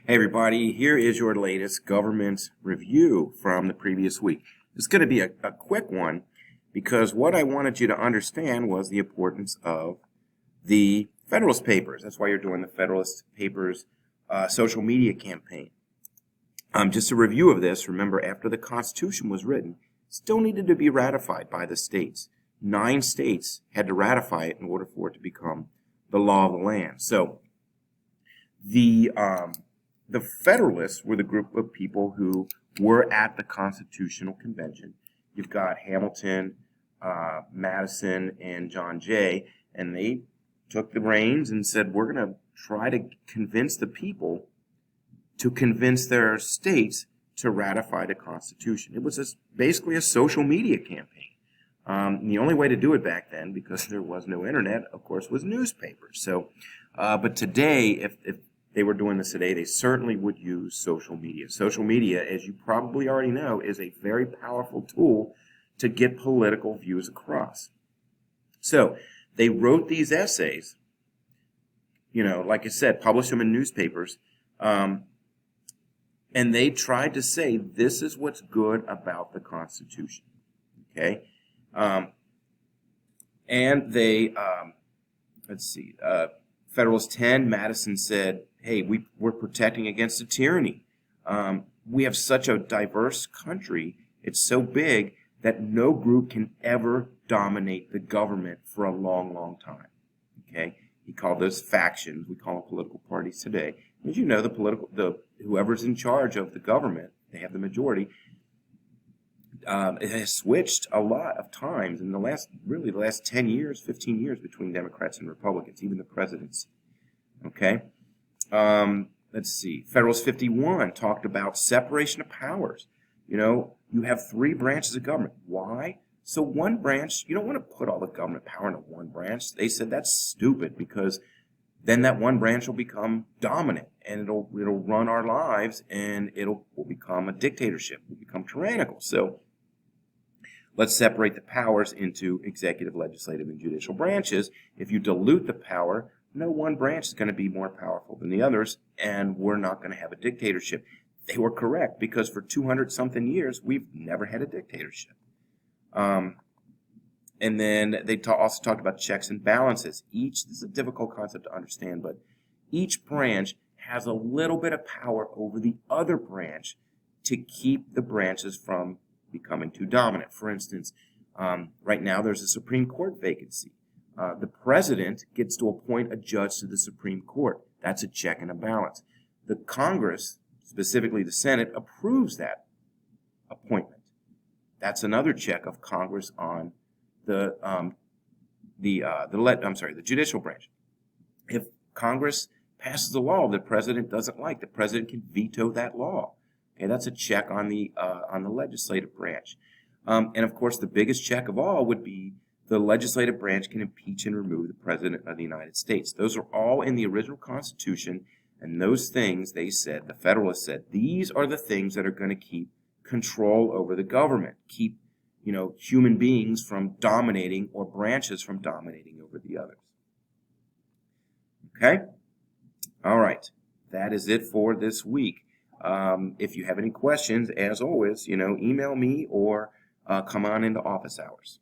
Hey everybody, here is your latest government review from the previous week. It's going to be a quick one because what I wanted you to understand was the importance of the Federalist Papers. That's why you're doing the Federalist Papers social media campaign. Just a review of this, remember after the Constitution was written, it still needed to be ratified by the states. 9 states had to ratify it in order for it to become the law of the land. So the Federalists were the group of people who were at the Constitutional Convention. You've got Hamilton, Madison, and John Jay, and they took the reins and said, we're going to try to convince the people to convince their states to ratify the Constitution. It was basically a social media campaign. The only way to do it back then, because there was no internet, of course, was newspapers. So, but today, if they were doing this today, they certainly would use social media. Social media, as you probably already know, is a very powerful tool to get political views across. So they wrote these essays, like I said, published them in newspapers, and they tried to say this is what's good about the Constitution. Okay? And they, Federalist 10, Madison said, hey, we're protecting against a tyranny. We have such a diverse country. It's so big that no group can ever dominate the government for a long, long time. Okay? He called those factions. We call them political parties today. As you know, whoever's in charge of the government, they have the majority. It has switched a lot of times in the last 10 years, 15 years between Democrats and Republicans, even the presidency. Okay? Federalist 51 talked about separation of powers. You have 3 branches of government. Why? So one branch, you don't want to put all the government power into one branch. They said that's stupid because then that one branch will become dominant and it'll run our lives and will become a dictatorship, will become tyrannical. So let's separate the powers into executive, legislative, and judicial branches. If you dilute the power, no one branch is going to be more powerful than the others, and we're not going to have a dictatorship. They were correct because for 200-something years, we've never had a dictatorship. And then they also talked about checks and balances. This is a difficult concept to understand, but each branch has a little bit of power over the other branch to keep the branches from becoming too dominant. For instance, right now there's a Supreme Court vacancy. The president gets to appoint a judge to the Supreme Court. That's a check and a balance. The Congress, specifically the Senate, approves that appointment. That's another check of Congress on the judicial branch. If Congress passes a law the president doesn't like, the president can veto that law. Okay, that's a check on the legislative branch. And of course, the biggest check of all would be the legislative branch can impeach and remove the President of the United States. Those are all in the original Constitution, and those things, they said, the Federalists said, these are the things that are going to keep control over the government, keep human beings from dominating or branches from dominating over the others. Okay? All right. That is it for this week. If you have any questions, as always, email me or come on into office hours.